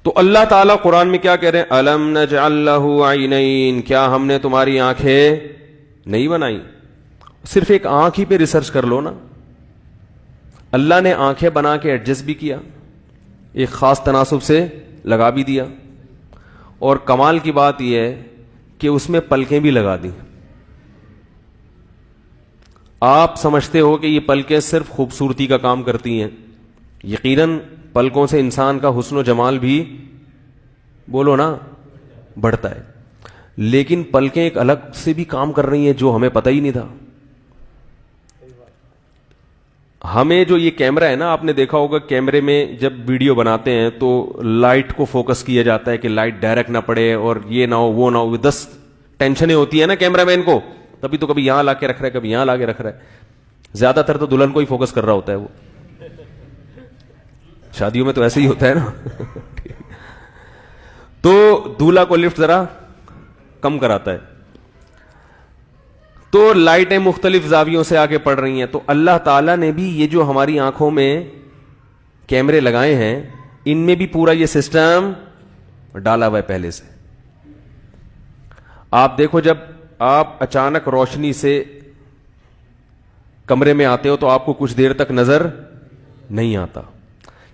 تو اللہ تعالیٰ قرآن میں کیا کہہ رہے ہیں؟ الم نجعل لہ عینین، کیا ہم نے تمہاری آنکھیں نہیں بنائی؟ صرف ایک آنکھ ہی پہ ریسرچ کر لو نا. اللہ نے آنکھیں بنا کے ایڈجسٹ بھی کیا، ایک خاص تناسب سے لگا بھی دیا، اور کمال کی بات یہ ہے کہ اس میں پلکیں بھی لگا دی. آپ سمجھتے ہو کہ یہ پلکیں صرف خوبصورتی کا کام کرتی ہیں، یقیناً پلکوں سے انسان کا حسن و جمال بھی بولو نا بڑھتا ہے، لیکن پلکیں ایک الگ سے بھی کام کر رہی ہیں جو ہمیں پتہ ہی نہیں تھا. ہمیں جو یہ کیمرہ ہے نا، آپ نے دیکھا ہوگا کیمرے میں جب ویڈیو بناتے ہیں تو لائٹ کو فوکس کیا جاتا ہے کہ لائٹ ڈائریکٹ نہ پڑے اور یہ نہ ہو وہ نہ ہو، 10 ٹینشنیں ہوتی ہیں نا کیمرہ مین کو، تبھی تو کبھی یہاں لا کے رکھ رہا ہے کبھی یہاں لا کے رکھ رہا ہے. زیادہ تر تو دلہن کو ہی فوکس کر رہا ہوتا ہے، وہ شادیوں میں تو ایسے ہی ہوتا ہے نا. تو دولہا کو لفٹ ذرا کم کراتا ہے. تو لائٹیں مختلف زاویوں سے آگے پڑ رہی ہیں. تو اللہ تعالیٰ نے بھی یہ جو ہماری آنکھوں میں کیمرے لگائے ہیں، ان میں بھی پورا یہ سسٹم ڈالا ہوا ہے پہلے سے. آپ دیکھو جب آپ اچانک روشنی سے کمرے میں آتے ہو تو آپ کو کچھ دیر تک نظر نہیں آتا،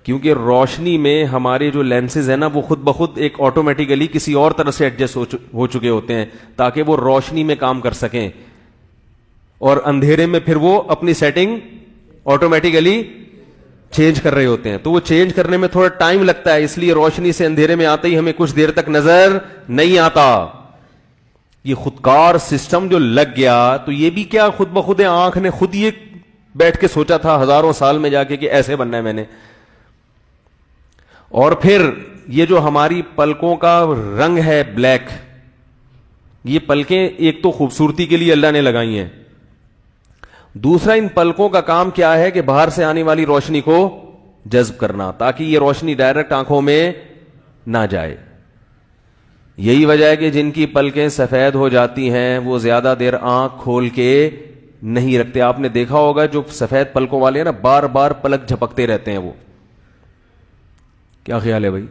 کیونکہ روشنی میں ہمارے جو لینسز ہیں نا وہ خود بخود ایک آٹومیٹیکلی کسی اور طرح سے ایڈجسٹ ہو چکے ہوتے ہیں تاکہ وہ روشنی میں کام کر سکیں، اور اندھیرے میں پھر وہ اپنی سیٹنگ آٹومیٹیکلی چینج کر رہے ہوتے ہیں. تو وہ چینج کرنے میں تھوڑا ٹائم لگتا ہے، اس لیے روشنی سے اندھیرے میں آتے ہی ہمیں کچھ دیر تک نظر نہیں آتا. یہ خودکار سسٹم جو لگ گیا تو یہ بھی کیا خود بخود آنکھ نے خود یہ بیٹھ کے سوچا تھا ہزاروں سال میں جا کے کہ ایسے بننا ہے میں نے. اور پھر یہ جو ہماری پلکوں کا رنگ ہے بلیک، یہ پلکیں ایک تو خوبصورتی کے لیے اللہ نے لگائی ہیں، دوسرا ان پلکوں کا کام کیا ہے کہ باہر سے آنے والی روشنی کو جذب کرنا تاکہ یہ روشنی ڈائریکٹ آنکھوں میں نہ جائے. یہی وجہ ہے کہ جن کی پلکیں سفید ہو جاتی ہیں وہ زیادہ دیر آنکھ کھول کے نہیں رکھتے. آپ نے دیکھا ہوگا جو سفید پلکوں والے ہیں نا بار بار پلک جھپکتے رہتے ہیں. وہ کیا خیال ہے بھائی؟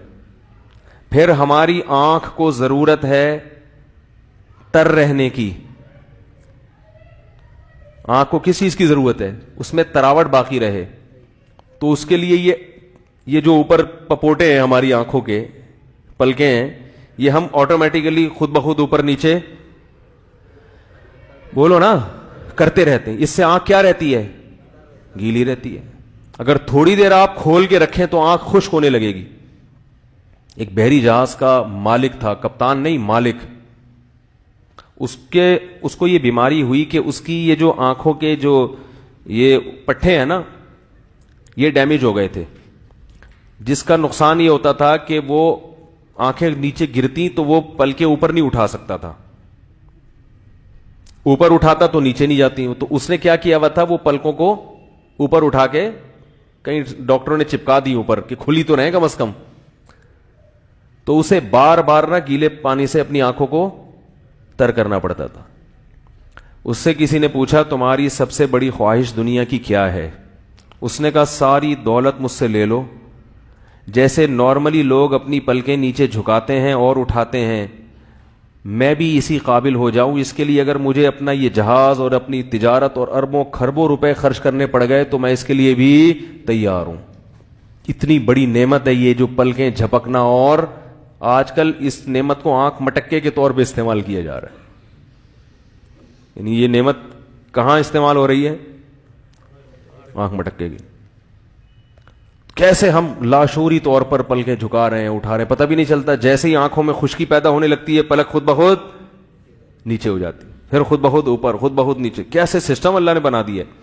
پھر ہماری آنکھ کو ضرورت ہے تر رہنے کی. آنکھ کو کس چیز کی ضرورت ہے؟ اس میں تراوٹ باقی رہے. تو اس کے لیے یہ جو اوپر پپوٹے ہیں ہماری آنکھوں کے پلکیں ہیں، یہ ہم آٹومیٹیکلی خود بخود اوپر نیچے بولو نا کرتے رہتے ہیں. اس سے آنکھ کیا رہتی ہے؟ گیلی رہتی ہے. اگر تھوڑی دیر آپ کھول کے رکھیں تو آنکھ خشک ہونے لگے گی. ایک بحری جہاز کا مالک تھا، کپتان نہیں مالک، اس کو یہ بیماری ہوئی کہ اس کی یہ جو آنکھوں کے جو یہ پٹھے ہیں نا یہ ڈیمیج ہو گئے تھے، جس کا نقصان یہ ہوتا تھا کہ وہ آنکھیں نیچے گرتی تو وہ پلکیں اوپر نہیں اٹھا سکتا تھا، اوپر اٹھاتا تو نیچے نہیں جاتی. تو اس نے کیا کیا ہوا تھا، وہ پلکوں کو اوپر اٹھا کے کہیں ڈاکٹروں نے چپکا دی اوپر کہ کھلی تو رہے کم از کم. تو اسے بار بار نہ گیلے پانی سے اپنی آنکھوں کو تر کرنا پڑتا تھا. اس سے کسی نے پوچھا تمہاری سب سے بڑی خواہش دنیا کی کیا ہے؟ اس نے کہا ساری دولت مجھ سے لے لو. جیسے نارملی لوگ اپنی پلکیں نیچے جھکاتے ہیں اور اٹھاتے ہیں، میں بھی اسی قابل ہو جاؤں. اس کے لیے اگر مجھے اپنا یہ جہاز اور اپنی تجارت اور اربوں خربوں روپے خرچ کرنے پڑ گئے تو میں اس کے لیے بھی تیار ہوں. اتنی بڑی نعمت ہے یہ جو پلکیں جھپکنا، اور آج کل اس نعمت کو آنکھ مٹکے کے طور پہ استعمال کیا جا رہا ہے. یعنی یہ نعمت کہاں استعمال ہو رہی ہے؟ آنکھ مٹکے کی. کیسے ہم لاشعوری طور پر پلکیں جھکا رہے ہیں اٹھا رہے ہیں، پتہ بھی نہیں چلتا. جیسے ہی آنکھوں میں خشکی پیدا ہونے لگتی ہے پلک خود بخود نیچے ہو جاتی، پھر خود بخود اوپر، خود بخود نیچے. کیسے سسٹم اللہ نے بنا دیا ہے.